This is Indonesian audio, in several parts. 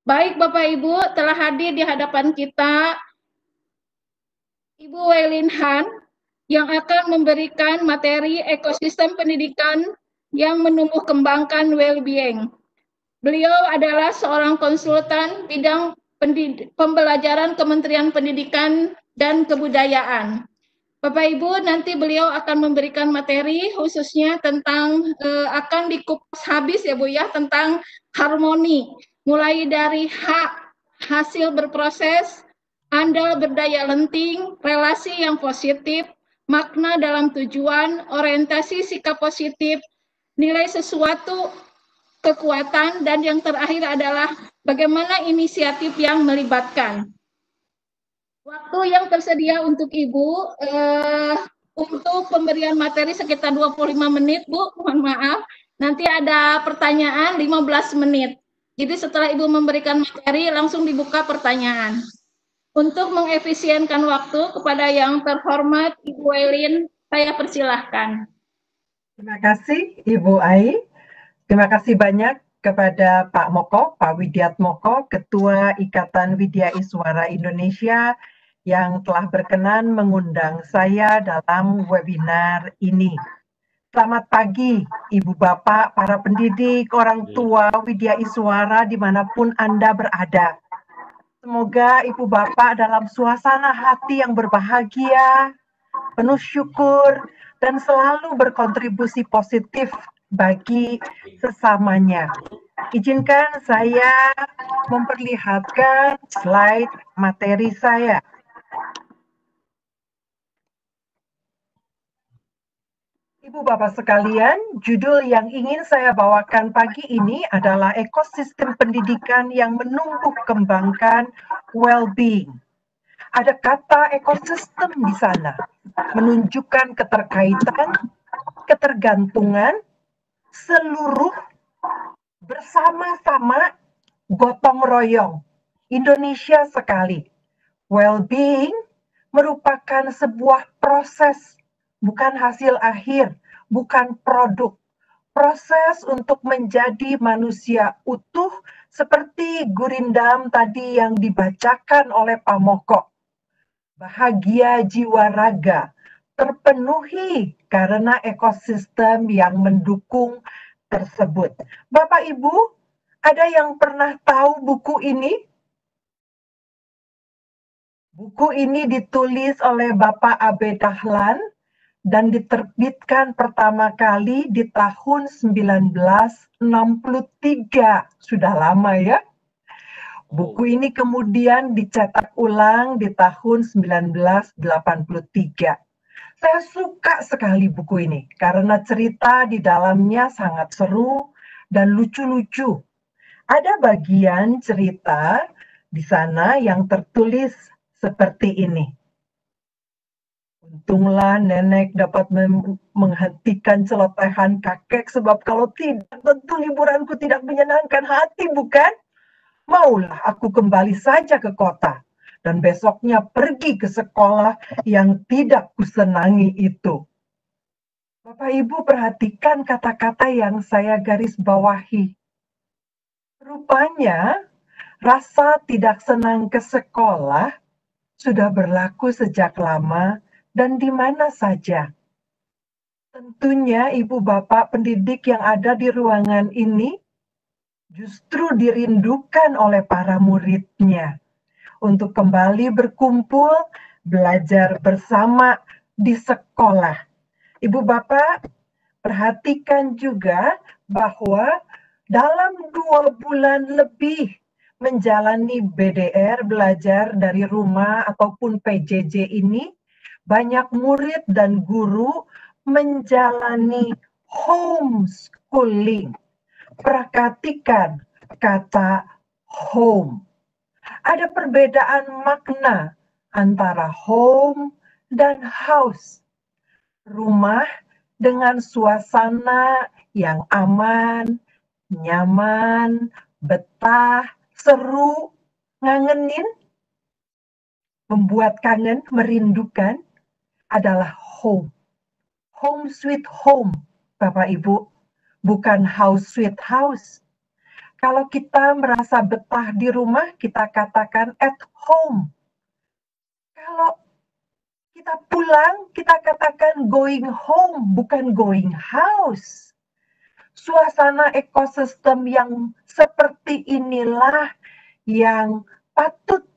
Baik Bapak Ibu, telah hadir di hadapan kita Ibu Wailin Han yang akan memberikan materi ekosistem pendidikan yang menumbuh kembangkan well-being. Beliau adalah seorang konsultan bidang pembelajaran Kementerian Pendidikan dan Kebudayaan. Bapak Ibu, nanti beliau akan memberikan materi khususnya tentang akan dikupas habis ya Bu ya, tentang harmoni, mulai dari hasil berproses, andal berdaya lenting, relasi yang positif, makna dalam tujuan, orientasi sikap positif, nilai sesuatu, kekuatan, dan yang terakhir adalah bagaimana inisiatif yang melibatkan. Waktu yang tersedia untuk Ibu untuk pemberian materi sekitar 25 menit, Bu. Mohon maaf. Nanti ada pertanyaan 15 menit. Jadi setelah Ibu memberikan materi, langsung dibuka pertanyaan. Untuk mengefisienkan waktu, kepada yang terhormat Ibu Wailin, saya persilahkan. Terima kasih Ibu Ai. Terima kasih banyak kepada Pak Moko, Pak Widiat Moko, Ketua Ikatan Widya Iswara Indonesia yang telah berkenan mengundang saya dalam webinar ini. Selamat pagi Ibu Bapak, para pendidik, orang tua Widya Iswara dimanapun Anda berada. Semoga Ibu Bapak dalam suasana hati yang berbahagia, penuh syukur, dan selalu berkontribusi positif bagi sesamanya. Izinkan saya memperlihatkan slide materi saya. Ibu Bapak sekalian, judul yang ingin saya bawakan pagi ini adalah ekosistem pendidikan yang menumbuh kembangkan well-being. Ada kata ekosistem di sana, menunjukkan keterkaitan, ketergantungan, seluruh bersama-sama gotong royong. Indonesia sekali. Well-being merupakan sebuah proses, bukan hasil akhir, bukan produk. Proses untuk menjadi manusia utuh seperti gurindam tadi yang dibacakan oleh Pak Moko. Bahagia jiwa raga terpenuhi karena ekosistem yang mendukung tersebut. Bapak Ibu, ada yang pernah tahu buku ini? Buku ini ditulis oleh Bapak Abe Dahlan dan diterbitkan pertama kali di tahun 1963. Sudah lama ya. Buku ini kemudian dicetak ulang di tahun 1983. Saya suka sekali buku ini karena cerita di dalamnya sangat seru dan lucu-lucu. Ada bagian cerita di sana yang tertulis seperti ini. Untunglah nenek dapat menghentikan celotehan kakek sebab kalau tidak tentu liburanku tidak menyenangkan hati, bukan? Maulah aku kembali saja ke kota dan besoknya pergi ke sekolah yang tidak kusenangi itu. Bapak Ibu perhatikan kata-kata yang saya garis bawahi. Rupanya rasa tidak senang ke sekolah sudah berlaku sejak lama dan di mana saja. Tentunya Ibu Bapak pendidik yang ada di ruangan ini justru dirindukan oleh para muridnya untuk kembali berkumpul, belajar bersama di sekolah. Ibu Bapak, perhatikan juga bahwa dalam 2 bulan lebih menjalani BDR, belajar dari rumah ataupun PJJ ini, banyak murid dan guru menjalani homeschooling. Perhatikan kata home. Ada perbedaan makna antara home dan house. Rumah dengan suasana yang aman, nyaman, betah, seru, ngangenin, membuat kangen, merindukan adalah home. Home sweet home, Bapak Ibu, bukan house sweet house. Kalau kita merasa betah di rumah, kita katakan at home. Kalau kita pulang, kita katakan going home, bukan going house. Suasana ekosistem yang seperti inilah yang patut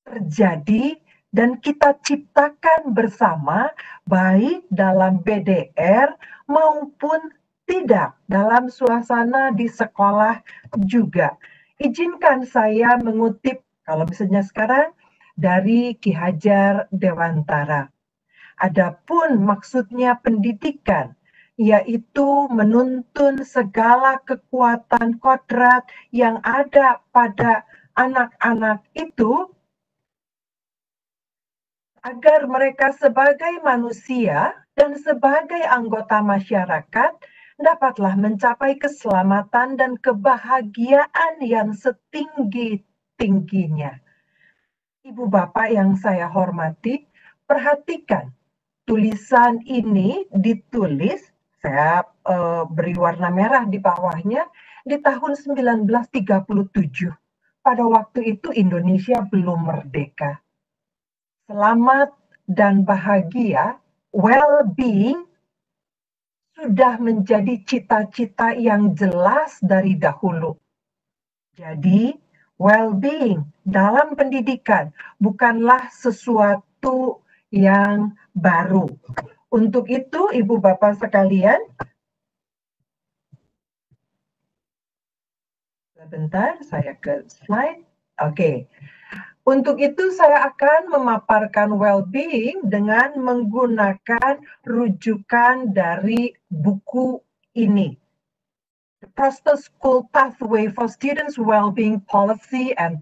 terjadi dan kita ciptakan bersama, baik dalam BDR maupun tidak dalam suasana di sekolah juga. Izinkan saya mengutip, kalau misalnya sekarang, dari Ki Hajar Dewantara. Adapun maksudnya pendidikan, yaitu menuntun segala kekuatan kodrat yang ada pada anak-anak itu agar mereka sebagai manusia dan sebagai anggota masyarakat dapatlah mencapai keselamatan dan kebahagiaan yang setinggi-tingginya. Ibu Bapak yang saya hormati, perhatikan tulisan ini ditulis, saya beri warna merah di bawahnya, di tahun 1937. Pada waktu itu Indonesia belum merdeka. Selamat dan bahagia, well-being, sudah menjadi cita-cita yang jelas dari dahulu. Jadi, well-being dalam pendidikan bukanlah sesuatu yang baru. Untuk itu, Ibu Bapak sekalian, sebentar, saya ke slide. Oke. Untuk itu saya akan memaparkan well-being dengan menggunakan rujukan dari buku ini. The Prosper School Pathway for Students' Well-being Policy and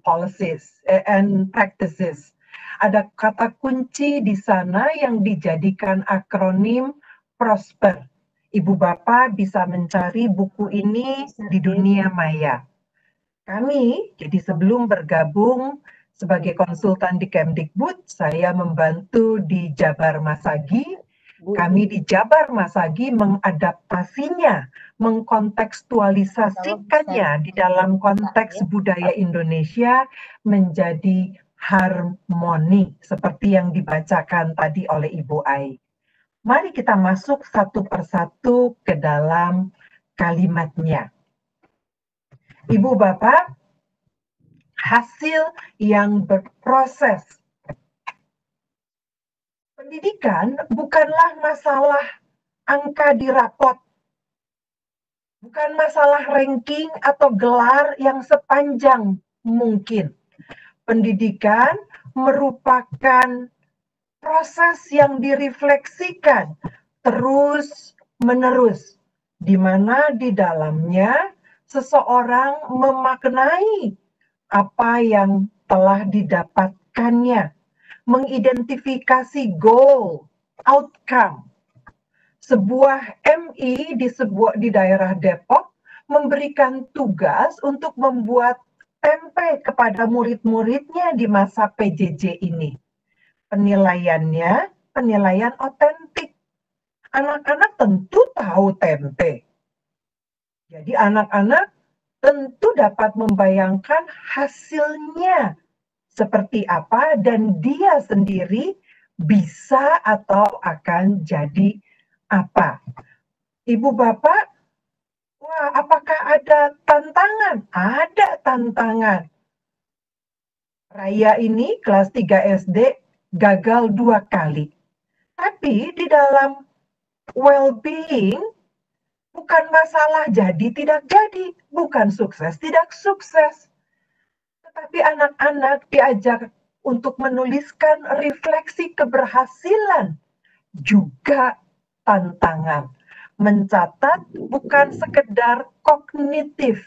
Practices. Ada kata kunci di sana yang dijadikan akronim Prosper. Ibu Bapak bisa mencari buku ini di dunia maya. Kami, jadi sebelum bergabung sebagai konsultan di Kemdikbud, saya membantu di Jabar Masagi. Kami di Jabar Masagi mengadaptasinya, mengkontekstualisasikannya di dalam konteks budaya Indonesia menjadi harmoni, seperti yang dibacakan tadi oleh Ibu Ai. Mari kita masuk satu persatu ke dalam kalimatnya. Ibu Bapak, hasil yang berproses. Pendidikan bukanlah masalah angka di rapot, bukan masalah ranking atau gelar yang sepanjang mungkin. Pendidikan merupakan proses yang direfleksikan terus-menerus, di mana di dalamnya seseorang memaknai apa yang telah didapatkannya, mengidentifikasi goal, outcome. Sebuah MI di daerah Depok memberikan tugas untuk membuat tempe kepada murid-muridnya di masa PJJ ini. Penilaiannya, penilaian otentik. Anak-anak tentu tahu tempe. Jadi anak-anak tentu dapat membayangkan hasilnya seperti apa dan dia sendiri bisa atau akan jadi apa. Ibu Bapak, wah, apakah ada tantangan? Ada tantangan. Raya ini kelas 3 SD gagal 2 kali. Tapi di dalam well-being bukan masalah jadi tidak jadi, bukan sukses tidak sukses. Tetapi anak-anak diajak untuk menuliskan refleksi keberhasilan, juga tantangan. Mencatat bukan sekedar kognitif,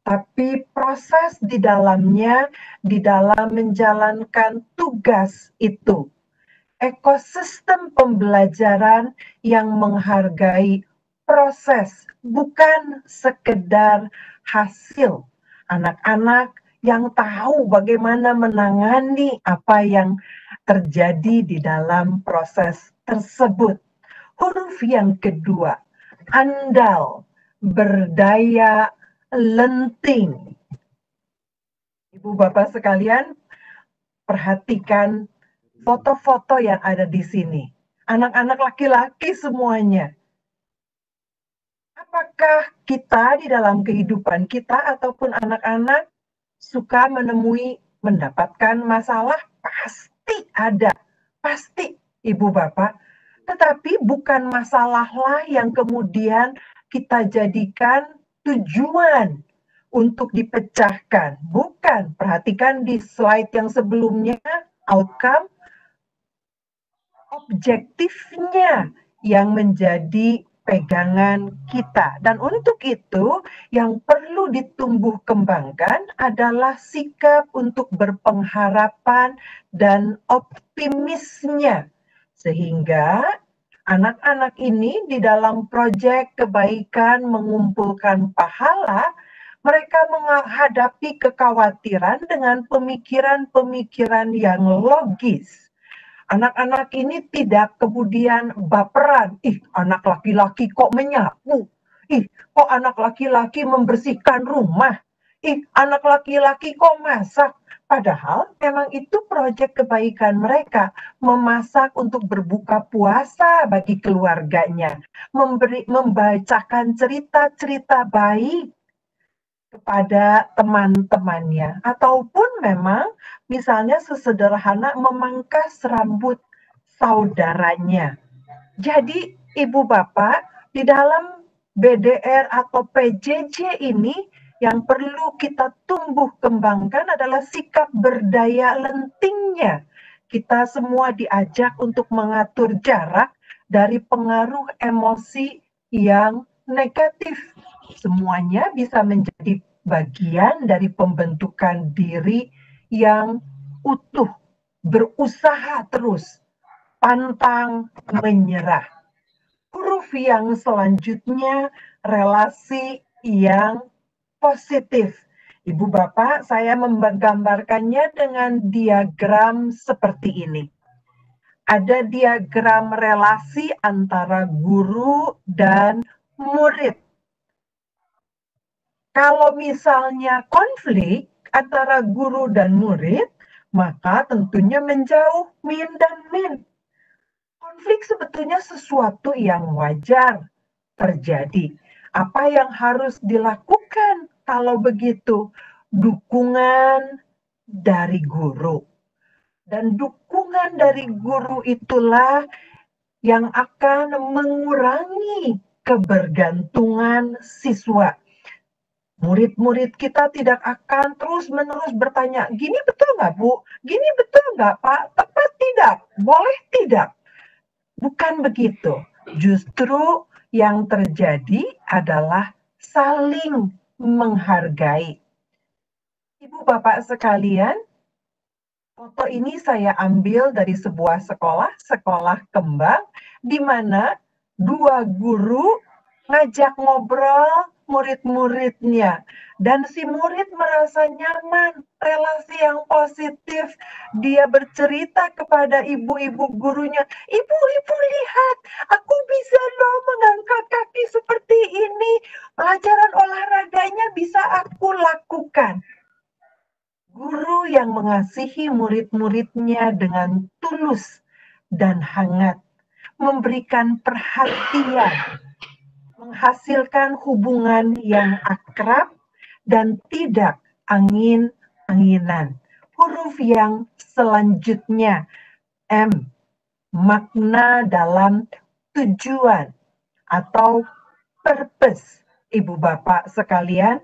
tapi proses di dalamnya, di dalam menjalankan tugas itu. Ekosistem pembelajaran yang menghargai proses, bukan sekedar hasil. Anak-anak yang tahu bagaimana menangani apa yang terjadi di dalam proses tersebut. Huruf yang kedua, andal, berdaya, lenting. Ibu Bapak sekalian, perhatikan foto-foto yang ada di sini. Anak-anak laki-laki semuanya. Apakah kita di dalam kehidupan kita ataupun anak-anak suka mendapatkan masalah? Pasti ada. Pasti, Ibu Bapak. Tetapi bukan masalahlah yang kemudian kita jadikan tujuan untuk dipecahkan. Bukan. Perhatikan di slide yang sebelumnya, outcome, objektifnya yang menjadi pegangan kita. Dan untuk itu, yang perlu ditumbuh kembangkan adalah sikap untuk berpengharapan dan optimisnya. Sehingga anak-anak ini di dalam proyek kebaikan mengumpulkan pahala, mereka menghadapi kekhawatiran dengan pemikiran-pemikiran yang logis. Anak-anak ini tidak kemudian baperan. Ih, anak laki-laki kok menyapu? Ih, kok anak laki-laki membersihkan rumah? Ih, anak laki-laki kok masak? Padahal memang itu proyek kebaikan mereka. Memasak untuk berbuka puasa bagi keluarganya. Membacakan cerita-cerita baik kepada teman-temannya, ataupun memang misalnya sesederhana memangkas rambut saudaranya. Jadi Ibu Bapak, di dalam BDR atau PJJ ini yang perlu kita tumbuh kembangkan adalah sikap berdaya lentingnya. Kita semua diajak untuk mengatur jarak dari pengaruh emosi yang negatif. Semuanya bisa menjadi bagian dari pembentukan diri yang utuh, berusaha terus, pantang menyerah. Huruf yang selanjutnya, relasi yang positif. Ibu Bapak, saya menggambarkannya dengan diagram seperti ini. Ada diagram relasi antara guru dan murid. Kalau misalnya konflik antara guru dan murid, maka tentunya menjauh min dan min. Konflik sebetulnya sesuatu yang wajar terjadi. Apa yang harus dilakukan kalau begitu? Dukungan dari guru. Dan dukungan dari guru itulah yang akan mengurangi kebergantungan siswa. Murid-murid kita tidak akan terus-menerus bertanya, gini betul nggak Bu? Gini betul nggak Pak? Tepat tidak? Boleh tidak? Bukan begitu. Justru yang terjadi adalah saling menghargai. Ibu Bapak sekalian, foto ini saya ambil dari sebuah sekolah kembang, di mana dua guru ngajak ngobrol murid-muridnya. Dan si murid merasa nyaman, relasi yang positif. Dia bercerita kepada ibu-ibu gurunya, ibu-ibu lihat, aku bisa loh mengangkat kaki seperti ini. Pelajaran olahraganya bisa aku lakukan. Guru yang mengasihi murid-muridnya dengan tulus dan hangat, memberikan perhatian, menghasilkan hubungan yang akrab dan tidak angin-anginan. Huruf yang selanjutnya, M, makna dalam tujuan atau purpose. Ibu Bapak sekalian,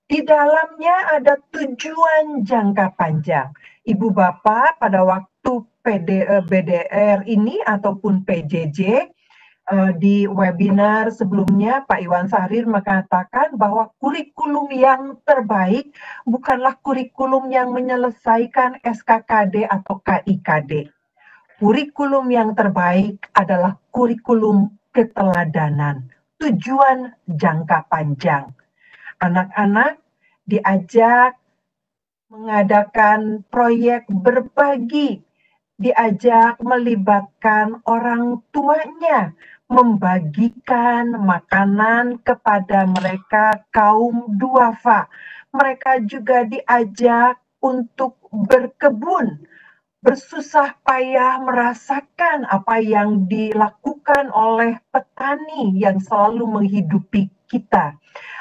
di dalamnya ada tujuan jangka panjang. Ibu Bapak pada waktu BDR ini ataupun PJJ, di webinar sebelumnya Pak Iwan Sahrir mengatakan bahwa kurikulum yang terbaik bukanlah kurikulum yang menyelesaikan SKKD atau KIKD. Kurikulum yang terbaik adalah kurikulum keteladanan, tujuan jangka panjang. Anak-anak diajak mengadakan proyek berbagi, diajak melibatkan orang tuanya, membagikan makanan kepada mereka kaum duafa. Mereka juga diajak untuk berkebun, bersusah payah merasakan apa yang dilakukan oleh petani yang selalu menghidupi kita.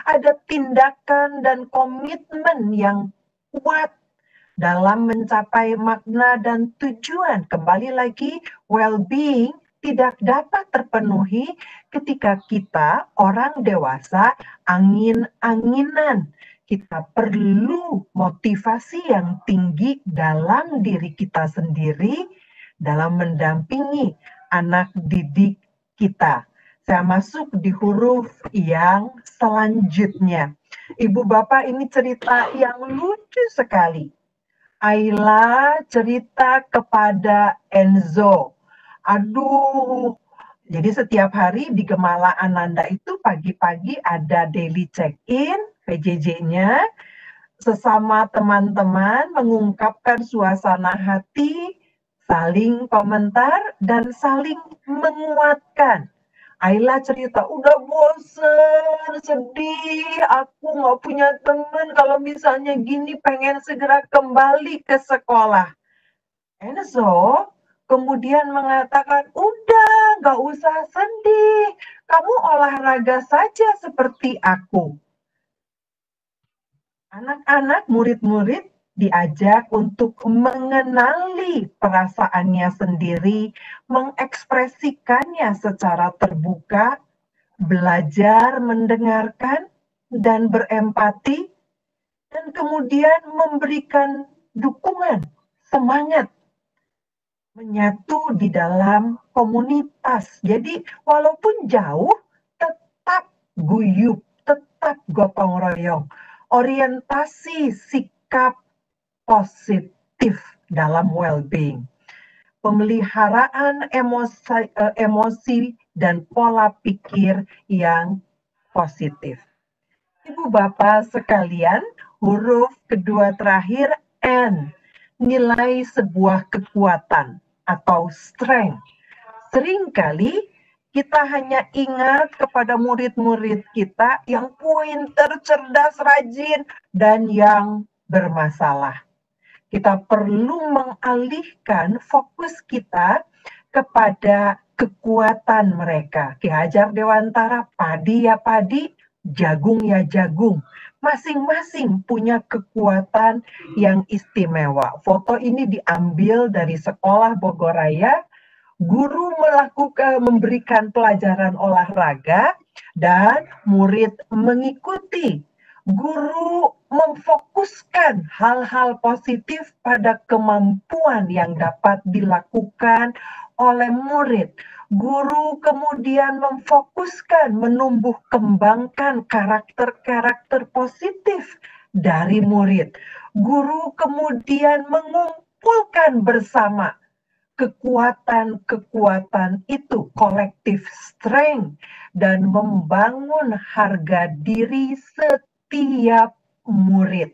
Ada tindakan dan komitmen yang kuat dalam mencapai makna dan tujuan. Kembali lagi, well-being tidak dapat terpenuhi ketika kita orang dewasa angin-anginan. Kita perlu motivasi yang tinggi dalam diri kita sendiri dalam mendampingi anak didik kita. Saya masuk di huruf yang selanjutnya. Ibu Bapak, ini cerita yang lucu sekali. Ayla cerita kepada Enzo. Aduh, jadi setiap hari di Gemala Ananda itu pagi-pagi ada daily check-in, PJJ-nya. Sesama teman-teman mengungkapkan suasana hati, saling komentar, dan saling menguatkan. Ayla cerita, udah bosen, sedih, aku nggak punya temen, kalau misalnya gini pengen segera kembali ke sekolah. Enzo kemudian mengatakan, udah nggak usah sedih, kamu olahraga saja seperti aku. Anak-anak, murid-murid diajak untuk mengenali perasaannya sendiri, mengekspresikannya secara terbuka, belajar mendengarkan dan berempati, dan kemudian memberikan dukungan, semangat, menyatu di dalam komunitas. Jadi walaupun jauh, tetap guyup, tetap gotong royong. Orientasi sikap positif dalam well-being. Pemeliharaan emosi dan pola pikir yang positif. Ibu Bapak sekalian, huruf kedua terakhir N, nilai sebuah kekuatan atau strength. Seringkali kita hanya ingat kepada murid-murid kita yang pintar, cerdas, rajin, dan yang bermasalah. Kita perlu mengalihkan fokus kita kepada kekuatan mereka. Ki Hajar Dewantara, padi ya padi, jagung ya jagung. Masing-masing punya kekuatan yang istimewa. Foto ini diambil dari sekolah Bogoraya. Guru memberikan pelajaran olahraga dan murid mengikuti. Guru memfokuskan hal-hal positif pada kemampuan yang dapat dilakukan oleh murid. Guru kemudian memfokuskan menumbuh kembangkan karakter-karakter positif dari murid. Guru kemudian mengumpulkan bersama kekuatan-kekuatan itu, collective strength, dan membangun harga diri setiap murid.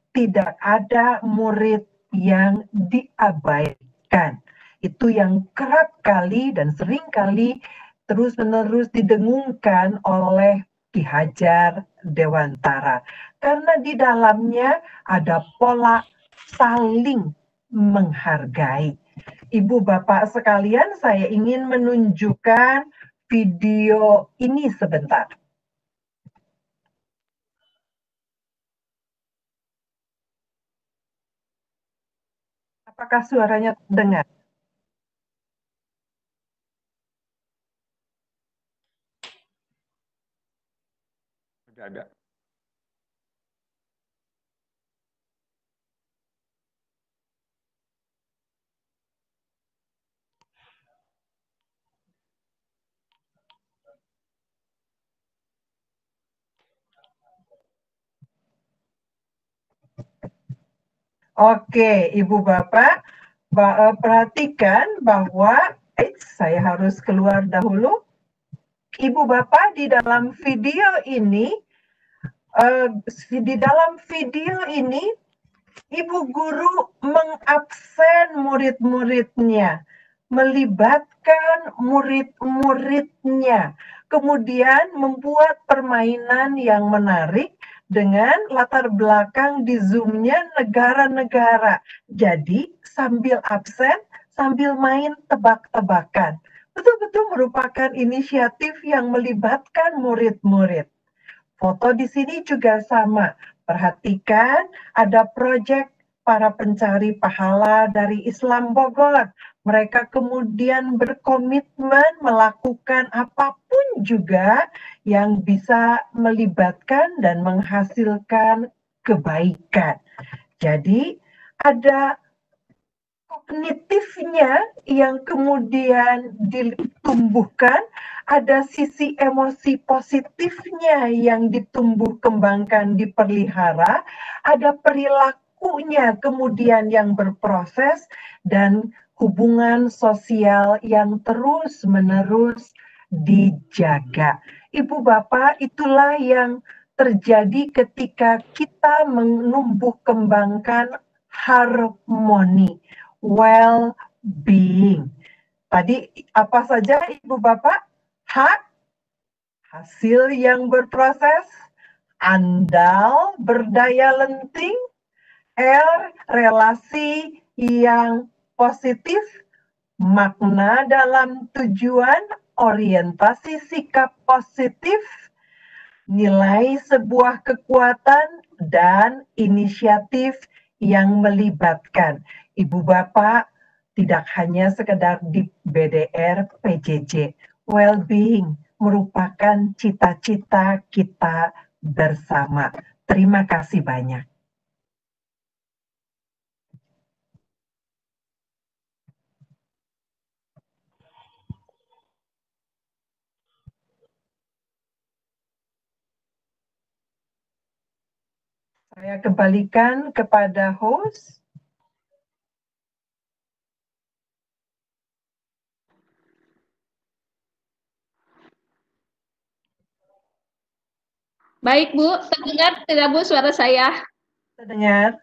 Tidak ada murid yang diabaikan. Itu yang kerap kali dan sering kali terus-menerus didengungkan oleh Ki Hajar Dewantara. Karena di dalamnya ada pola saling menghargai. Ibu Bapak sekalian, saya ingin menunjukkan video ini sebentar. Apakah suaranya terdengar? Sudah ada. Oke, Ibu Bapak, perhatikan bahwa saya harus keluar dahulu. Ibu Bapak, di dalam video ini, Ibu guru mengabsen murid-muridnya, melibatkan murid-muridnya, kemudian membuat permainan yang menarik dengan latar belakang di Zoom-nya negara-negara. Jadi sambil absen, sambil main tebak-tebakan. Betul-betul merupakan inisiatif yang melibatkan murid-murid. Foto di sini juga sama. Perhatikan ada proyek para pencari pahala dari Islam Bogor. Mereka kemudian berkomitmen melakukan apapun juga yang bisa melibatkan dan menghasilkan kebaikan. Jadi ada kognitifnya yang kemudian ditumbuhkan, ada sisi emosi positifnya yang ditumbuh kembangkan, dipelihara, ada perilakunya kemudian yang berproses, dan hubungan sosial yang terus-menerus dijaga. Ibu Bapak, itulah yang terjadi ketika kita menumbuh kembangkan harmoni, well-being. Tadi apa saja Ibu Bapak? Hasil yang berproses, andal, berdaya lenting, relasi yang positif, makna dalam tujuan, orientasi sikap positif, nilai sebuah kekuatan, dan inisiatif yang melibatkan. Ibu Bapak tidak hanya sekedar di BDR PJJ. Well-being merupakan cita-cita kita bersama. Terima kasih banyak. Saya kembalikan kepada host. Baik Bu, terdengar tidak Bu suara saya? Terdengar.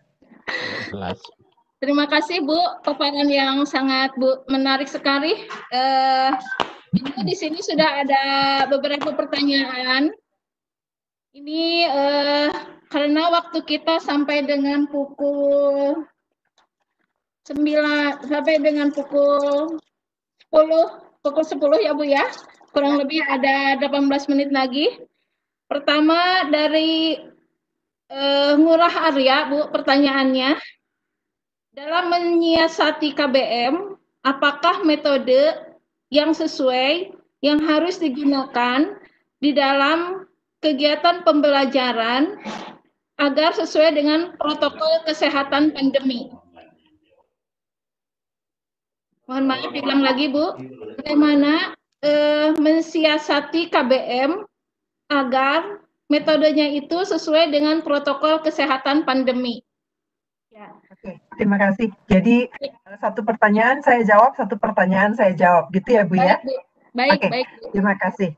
Terima kasih Bu, paparan yang sangat Bu menarik sekali. Ibu di sini sudah ada beberapa pertanyaan. Ini karena waktu kita sampai dengan pukul 9 sampai dengan pukul 10 ya Bu ya. Kurang lebih ada 18 menit lagi. Pertama dari Ngurah Arya Bu, pertanyaannya. Dalam menyiasati KBM, apakah metode yang sesuai yang harus digunakan di dalam kegiatan pembelajaran agar sesuai dengan protokol kesehatan pandemi? Mohon maaf, diulang lagi Bu. Bagaimana mensiasati KBM agar metodenya itu sesuai dengan protokol kesehatan pandemi? Ya. Oke, terima kasih. Jadi satu pertanyaan saya jawab, satu pertanyaan saya jawab, gitu ya Bu ya? Baik, Bu. Baik, Oke, baik. terima kasih.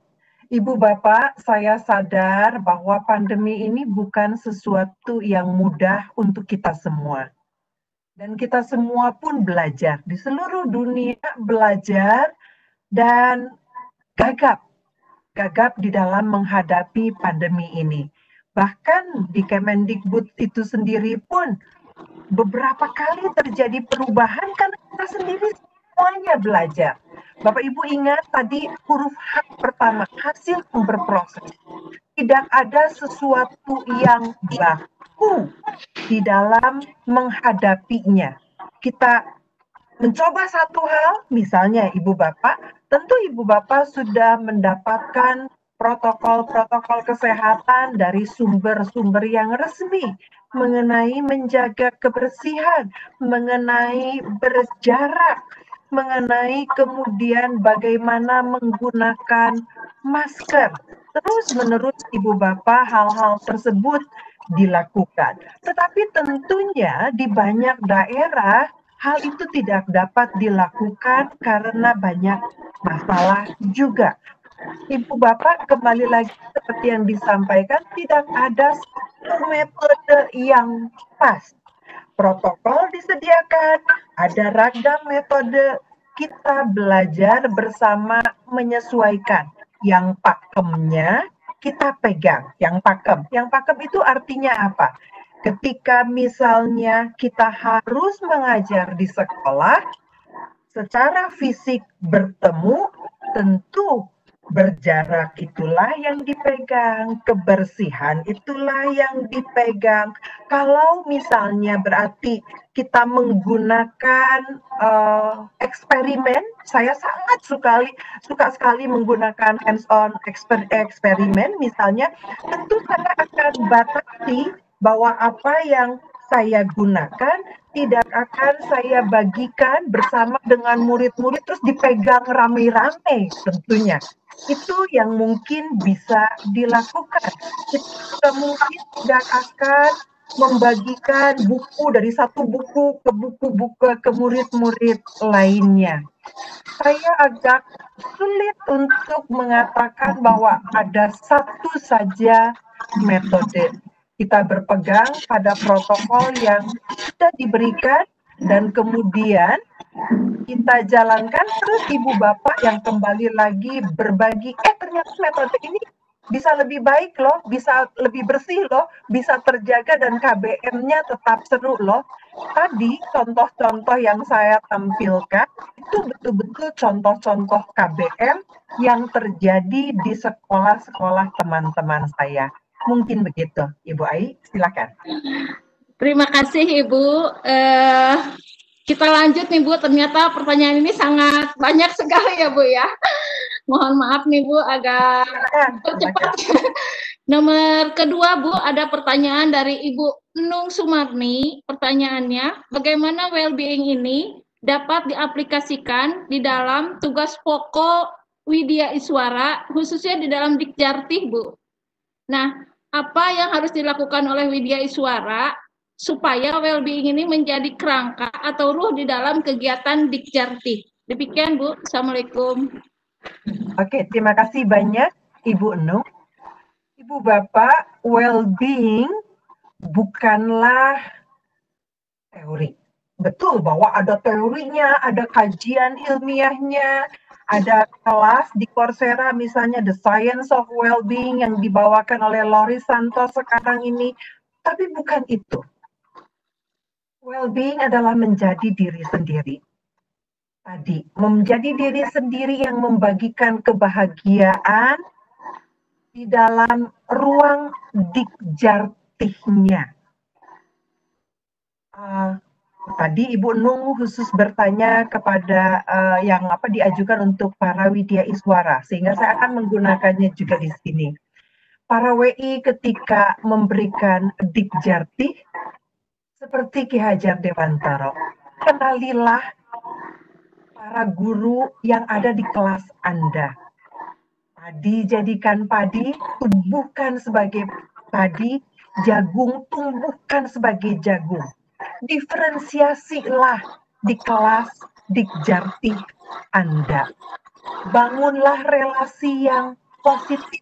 Ibu Bapak, saya sadar bahwa pandemi ini bukan sesuatu yang mudah untuk kita semua. Dan kita semua pun belajar, di seluruh dunia belajar dan gagap di dalam menghadapi pandemi ini. Bahkan di Kemendikbud itu sendiri pun beberapa kali terjadi perubahan karena kita sendiri semuanya belajar. Bapak Ibu ingat tadi huruf H pertama, hasil yang berproses. Tidak ada sesuatu yang baku di dalam menghadapinya. Kita mencoba satu hal, misalnya Ibu Bapak, tentu Ibu Bapak sudah mendapatkan protokol-protokol kesehatan dari sumber-sumber yang resmi mengenai menjaga kebersihan, mengenai berjarak, mengenai kemudian bagaimana menggunakan masker. Terus-menerus Ibu Bapak hal-hal tersebut dilakukan. Tetapi tentunya di banyak daerah hal itu tidak dapat dilakukan karena banyak masalah juga. Ibu Bapak kembali lagi seperti yang disampaikan, tidak ada satu metode yang pas. Protokol disediakan, ada ragam metode kita belajar bersama menyesuaikan. Yang pakemnya kita pegang, yang pakem. Yang pakem itu artinya apa? Ketika misalnya kita harus mengajar di sekolah, secara fisik bertemu, tentu berjarak itulah yang dipegang, kebersihan itulah yang dipegang. Kalau misalnya berarti kita menggunakan eksperimen, saya sangat suka sekali menggunakan hands-on eksperimen, misalnya, tentu saya akan batasi bahwa apa yang saya gunakan tidak akan saya bagikan bersama dengan murid-murid terus dipegang rame-rame tentunya. Itu yang mungkin bisa dilakukan. Kita juga mungkin tidak akan membagikan buku dari satu buku ke murid-murid lainnya. Saya agak sulit untuk mengatakan bahwa ada satu saja metode. Kita berpegang pada protokol yang sudah diberikan dan kemudian kita jalankan, terus ibu bapak yang kembali lagi berbagi, ternyata metode ini bisa lebih baik loh, bisa lebih bersih loh, bisa terjaga dan KBM-nya tetap seru loh. Tadi contoh-contoh yang saya tampilkan itu betul-betul contoh-contoh KBM yang terjadi di sekolah-sekolah teman-teman saya. Mungkin begitu, Ibu Ai, silakan. Terima kasih Ibu. Kita lanjut nih Bu, ternyata pertanyaan ini sangat banyak sekali ya Bu ya. Mohon maaf nih Bu, agak cepat. Nomor kedua Bu, ada pertanyaan dari Ibu Nung Sumarni. Pertanyaannya, bagaimana well-being ini dapat diaplikasikan di dalam tugas pokok Widya Iswara, khususnya di dalam Dikjartih Bu. Nah, apa yang harus dilakukan oleh Widya Iswara supaya well-being ini menjadi kerangka atau ruh di dalam kegiatan Dikjartih. Demikian Bu, Assalamualaikum. Oke, terima kasih banyak Ibu Nung. Ibu Bapak, well-being bukanlah teori. Betul bahwa ada teorinya, ada kajian ilmiahnya, ada kelas di Coursera misalnya The Science of Well-being yang dibawakan oleh Laurie Santos sekarang ini. Tapi bukan itu. Well-being adalah menjadi diri sendiri. Tadi, menjadi diri sendiri yang membagikan kebahagiaan di dalam ruang Dikjartihnya. Tadi Ibu Nung khusus bertanya kepada yang diajukan untuk para Widya Iswara, sehingga saya akan menggunakannya juga di sini. Para WI ketika memberikan Dikjartih, seperti Ki Hajar Dewantara, kenalilah para guru yang ada di kelas Anda. Padi jadikan padi, tumbuhkan sebagai padi, jagung tumbuhkan sebagai jagung. Diferensiasilah di kelas Dikjartih Anda. Bangunlah relasi yang positif.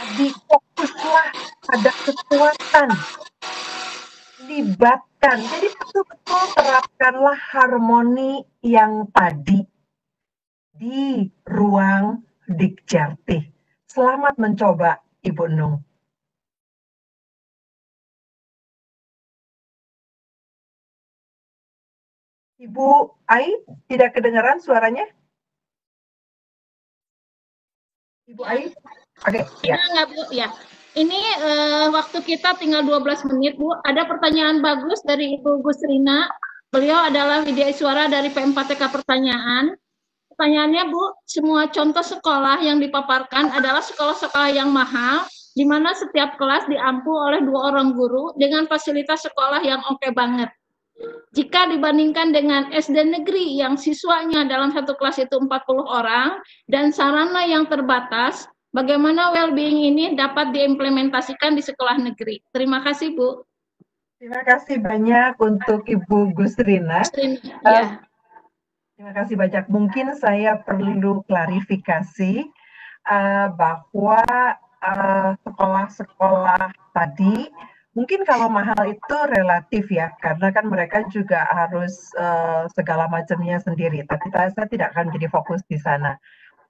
Jadi fokuslah pada kekuatan. Libatkan. Jadi betul-betul terapkanlah harmoni yang tadi di ruang Dikjartih. Selamat mencoba, Ibu Nung. Ibu Ai, tidak kedengaran suaranya? Ibu Ai? Oke, ya. Enggak, Bu, ya. Ini waktu kita tinggal 12 menit, Bu. Ada pertanyaan bagus dari Ibu Gusrina. Beliau adalah Widya Iswara dari P4TK Pertanyaan. Pertanyaannya, Bu, semua contoh sekolah yang dipaparkan adalah sekolah-sekolah yang mahal, di mana setiap kelas diampu oleh 2 orang guru dengan fasilitas sekolah yang oke banget. Jika dibandingkan dengan SD negeri yang siswanya dalam satu kelas itu 40 orang dan sarana yang terbatas, bagaimana well-being ini dapat diimplementasikan di sekolah negeri? Terima kasih, Bu. Terima kasih banyak untuk Ibu Gusrina. Ya. Terima kasih banyak. Mungkin saya perlu klarifikasi bahwa sekolah-sekolah tadi Mungkin kalau mahal itu relatif ya, karena kan mereka juga harus segala macamnya sendiri. Tapi saya tidak akan jadi fokus di sana.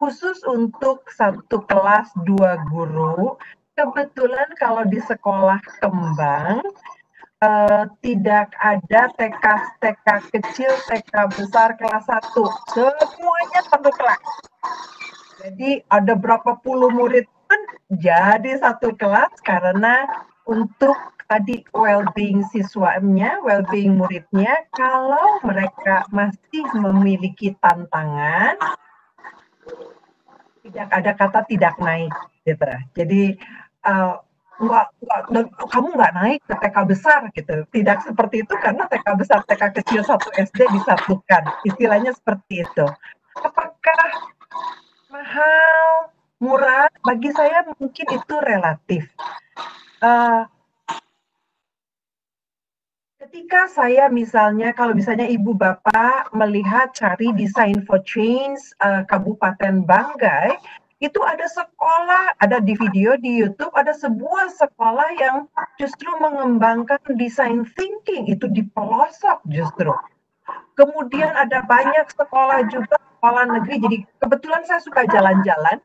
Khusus untuk satu kelas 2 guru, kebetulan kalau di sekolah kembang tidak ada TK kecil, TK besar kelas 1. Semuanya satu kelas. Jadi ada berapa puluh murid pun jadi satu kelas karena untuk tadi well-being siswanya, well-being muridnya, kalau mereka masih memiliki tantangan, tidak ada kata tidak naik, gitu. Jadi kamu nggak naik ke TK besar gitu. Tidak seperti itu karena TK besar, TK kecil satu SD disatukan. Istilahnya seperti itu. Apakah mahal, murah? Bagi saya mungkin itu relatif. Ketika saya misalnya, kalau misalnya Ibu Bapak melihat cari Design for Change Kabupaten Banggai, itu ada sekolah, ada di video di YouTube, ada sebuah sekolah yang justru mengembangkan design thinking, itu di pelosok justru. Kemudian ada banyak sekolah juga, sekolah negeri, jadi kebetulan saya suka jalan-jalan,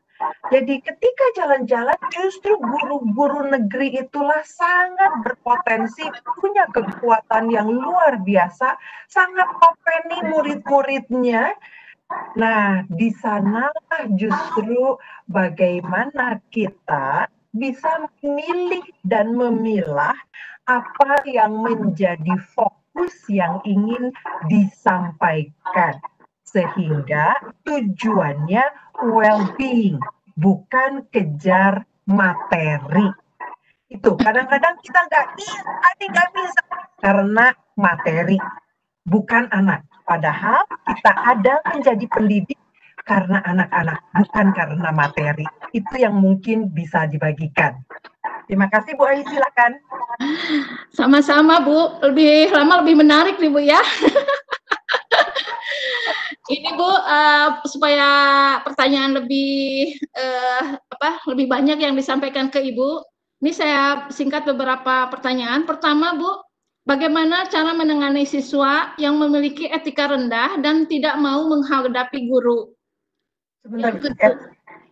jadi ketika jalan-jalan justru guru-guru negeri itulah sangat berpotensi, punya kekuatan yang luar biasa, sangat openi murid-muridnya. Nah, di sanalah justru bagaimana kita bisa memilih dan memilah apa yang menjadi fokus yang ingin disampaikan. Sehingga tujuannya well-being, bukan kejar materi. Itu kadang-kadang kita nggak bisa karena materi, bukan anak. Padahal kita ada menjadi pendidik karena anak-anak, bukan karena materi. Itu yang mungkin bisa dibagikan. Terima kasih Bu Ai, silakan. Sama-sama Bu, lebih lama lebih menarik nih Bu ya. Ini Bu, supaya pertanyaan lebih banyak yang disampaikan ke Ibu, ini saya singkat beberapa pertanyaan. Pertama Bu, bagaimana cara menangani siswa yang memiliki etika rendah dan tidak mau menghadapi guru? Yang kedua,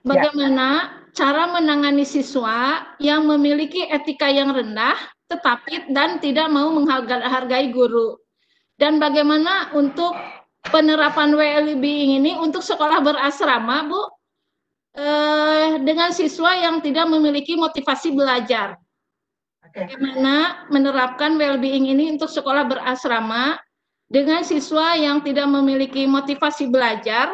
bagaimana cara menangani siswa yang memiliki etika yang rendah tetapi dan tidak mau menghargai guru? Dan bagaimana untuk penerapan well-being ini untuk sekolah berasrama, Bu, dengan siswa yang tidak memiliki motivasi belajar? Bagaimana menerapkan well-being ini untuk sekolah berasrama dengan siswa yang tidak memiliki motivasi belajar?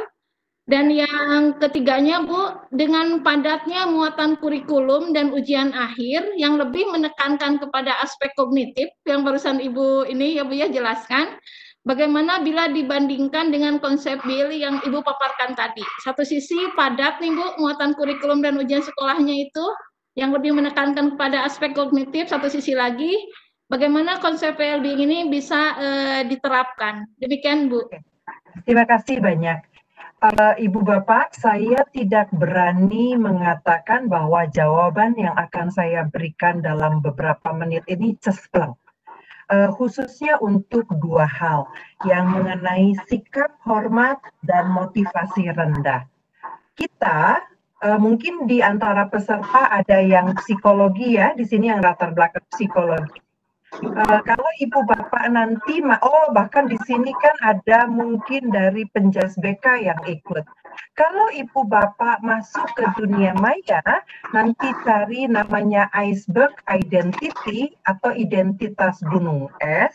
Dan yang ketiganya, Bu, dengan padatnya muatan kurikulum dan ujian akhir yang lebih menekankan kepada aspek kognitif yang barusan Ibu ini ya Bu ya jelaskan, bagaimana bila dibandingkan dengan konsep Billy yang Ibu paparkan tadi? Satu sisi padat nih Bu, muatan kurikulum dan ujian sekolahnya itu yang lebih menekankan kepada aspek kognitif, satu sisi lagi bagaimana konsep well-being ini bisa diterapkan. Demikian Bu. Terima kasih banyak. Ibu Bapak, saya tidak berani mengatakan bahwa jawaban yang akan saya berikan dalam beberapa menit ini cespleng. Khususnya untuk dua hal yang mengenai sikap hormat dan motivasi rendah. Kita mungkin di antara peserta ada yang psikologi ya, di sini yang latar belakang psikologi. Kalau Ibu Bapak nanti, bahkan di sini kan ada mungkin dari Penjas BK yang ikut. Kalau Ibu Bapak masuk ke dunia maya, nanti cari namanya iceberg identity atau identitas gunung es,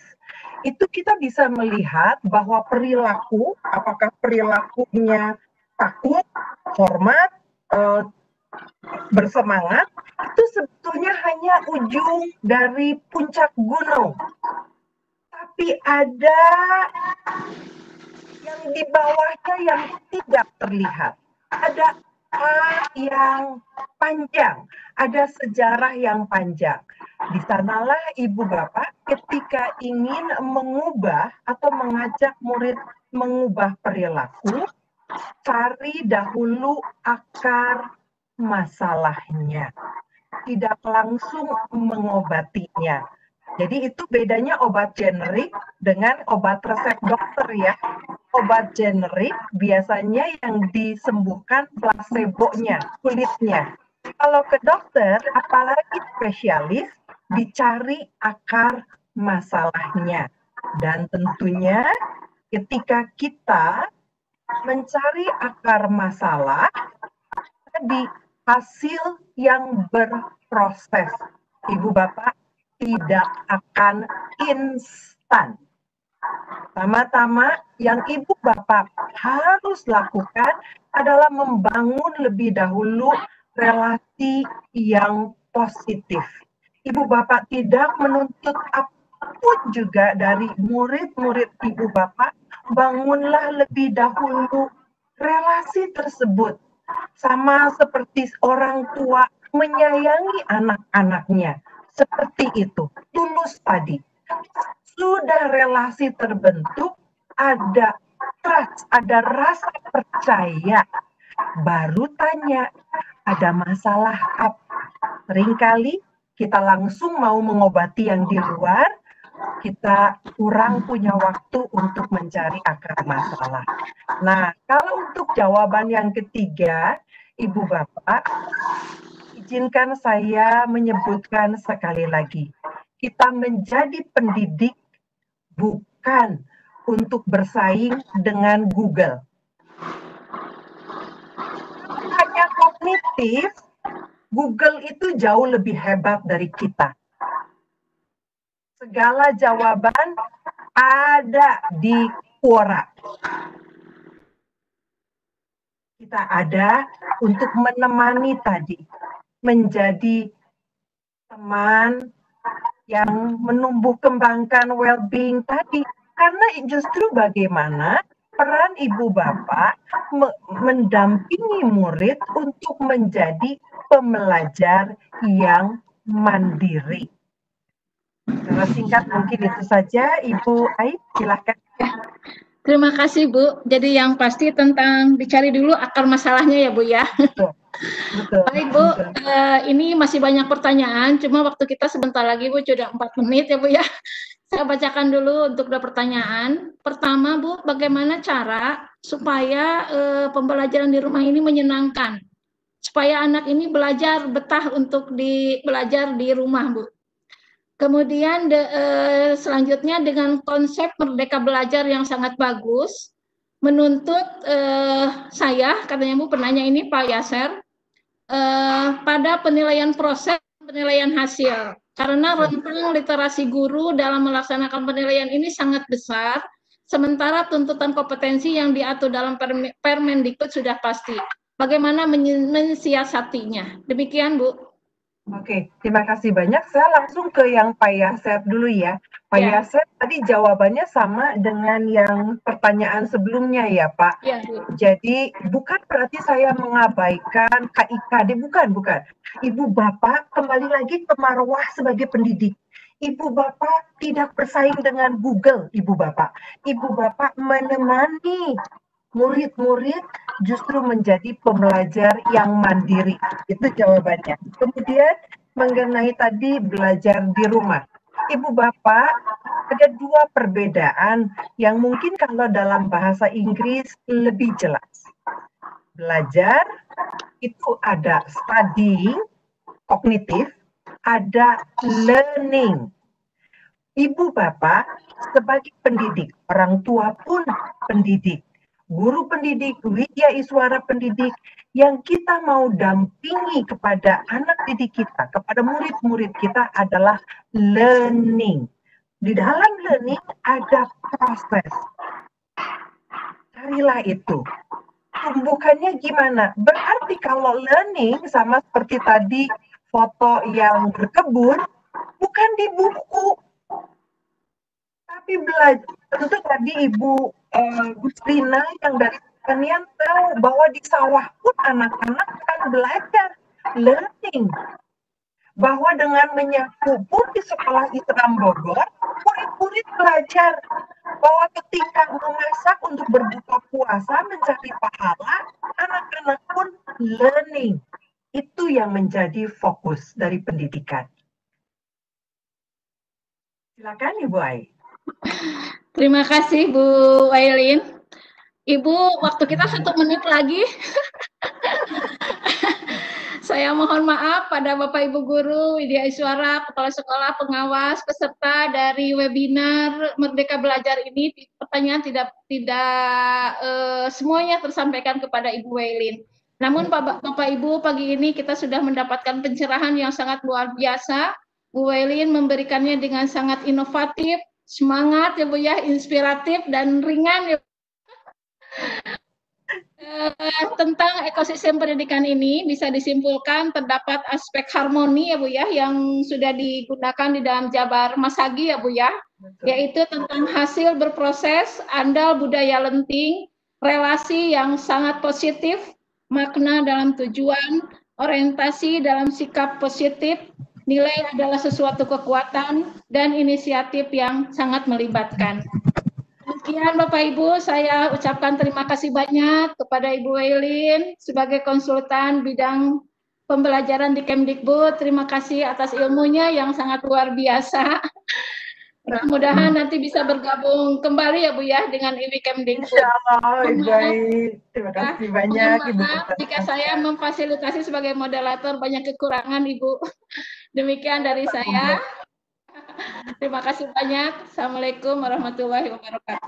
itu kita bisa melihat bahwa perilaku, apakah perilakunya takut, hormat, bersemangat, itu sebetulnya hanya ujung dari puncak gunung. Tapi ada yang di bawahnya yang tidak terlihat. Ada yang panjang, ada sejarah yang panjang. Di sanalah Ibu Bapak ketika ingin mengubah atau mengajak murid mengubah perilaku, cari dahulu akar masalahnya. tidak langsung mengobatinya. Jadi itu bedanya obat generik dengan obat resep dokter ya. Obat generik biasanya yang disembuhkan placebo-nya, kulitnya. Kalau ke dokter, apalagi spesialis, dicari akar masalahnya. Dan tentunya ketika kita mencari akar masalah, tadi hasil yang berproses, Ibu Bapak, tidak akan instan. Pertama-tama yang Ibu Bapak harus lakukan adalah membangun lebih dahulu relasi yang positif. Ibu Bapak tidak menuntut apapun juga dari murid-murid Ibu Bapak, bangunlah lebih dahulu relasi tersebut. Sama seperti orang tua menyayangi anak-anaknya. Seperti itu, tulus tadi. Sudah relasi terbentuk, ada trust, ada rasa percaya. Baru tanya, ada masalah apa? Seringkali kita langsung mau mengobati yang di luar, kita kurang punya waktu untuk mencari akar masalah. Nah, kalau untuk jawaban yang ketiga, Ibu Bapak, izinkan saya menyebutkan sekali lagi. Kita menjadi pendidik bukan untuk bersaing dengan Google. Hanya kognitif, Google itu jauh lebih hebat dari kita. Segala jawaban ada di Quora. Kita ada untuk menemani tadi, menjadi teman yang menumbuh kembangkan well-being tadi. Karena justru bagaimana peran Ibu Bapak mendampingi murid untuk menjadi pembelajar yang mandiri. Secara singkat mungkin itu saja, Ibu Ai, silakan. Terima kasih Bu. Jadi yang pasti tentang dicari dulu akar masalahnya ya Bu ya. Betul. Baik Bu, ini masih banyak pertanyaan, cuma waktu kita sebentar lagi Bu, sudah 4 menit ya Bu ya. Saya bacakan dulu untuk pertanyaan. Pertama Bu, bagaimana cara supaya pembelajaran di rumah ini menyenangkan? Supaya anak ini belajar betah untuk belajar di rumah Bu. Kemudian selanjutnya dengan konsep merdeka belajar yang sangat bagus, menuntut saya, katanya Bu penanya ini Pak Yaser, pada penilaian proses, penilaian hasil. Karena rentang literasi guru dalam melaksanakan penilaian ini sangat besar, sementara tuntutan kompetensi yang diatur dalam Permendikbud sudah pasti. Bagaimana mensiasatinya? Demikian Bu. Oke, terima kasih banyak. Saya langsung ke yang Pak Yaser dulu ya. Pak Yaser, tadi jawabannya sama dengan yang pertanyaan sebelumnya ya Pak. Ya, jadi bukan berarti saya mengabaikan KIKD, bukan. Ibu Bapak kembali lagi ke marwah sebagai pendidik. Ibu Bapak tidak bersaing dengan Google, Ibu Bapak. Ibu Bapak menemani murid-murid justru menjadi pembelajar yang mandiri. Itu jawabannya. Kemudian mengenai tadi belajar di rumah. Ibu Bapak, ada dua perbedaan yang mungkin kalau dalam bahasa Inggris lebih jelas. Belajar itu ada studying, kognitif, ada learning. Ibu Bapak sebagai pendidik, orang tua pun pendidik, guru pendidik, widya iswara pendidik, yang kita mau dampingi kepada anak didik kita, kepada murid-murid kita adalah learning. Di dalam learning ada proses. Carilah itu. Tumbukannya gimana? Berarti kalau learning sama seperti tadi foto yang berkebun, bukan di buku, tapi belajar. Tentu tadi Ibu Gustrina yang dari pertanian tahu bahwa di sawah pun anak-anak akan belajar learning. Bahwa dengan menyapu pun di sekolah Islam Bogor, murid-murid belajar bahwa ketika memasak untuk berbuka puasa mencari pahala, anak-anak pun learning. Itu yang menjadi fokus dari pendidikan. Silakan Ibu Ai. Terima kasih Bu Wailin. Ibu, waktu kita 1 menit lagi. Saya mohon maaf pada Bapak Ibu Guru, Widya Iswara, Kepala Sekolah, Pengawas, peserta dari webinar Merdeka Belajar ini. Pertanyaan tidak semuanya tersampaikan kepada Ibu Wailin. Namun Bapak Ibu, pagi ini kita sudah mendapatkan pencerahan yang sangat luar biasa. Bu Wailin memberikannya dengan sangat inovatif, semangat ya Bu ya, inspiratif dan ringan ya. Tentang ekosistem pendidikan ini bisa disimpulkan terdapat aspek harmoni ya Bu ya yang sudah digunakan di dalam Jabar Masagi ya Bu ya. Betul. Yaitu tentang hasil berproses, andal budaya lenting, relasi yang sangat positif, makna dalam tujuan, orientasi dalam sikap positif, nilai adalah sesuatu kekuatan, dan inisiatif yang sangat melibatkan. Demikian Bapak Ibu, saya ucapkan terima kasih banyak kepada Ibu Wailin sebagai konsultan bidang pembelajaran di Kemdikbud. Terima kasih atas ilmunya yang sangat luar biasa. Mudah-mudahan nanti bisa bergabung kembali ya Bu ya dengan IWI Kemdikbud. Insya Allah, Ibu Ai. Terima kasih banyak Ibu. Maaf jika saya memfasilitasi sebagai moderator banyak kekurangan Ibu. Demikian dari saya. Terima kasih banyak. Assalamualaikum warahmatullahi wabarakatuh.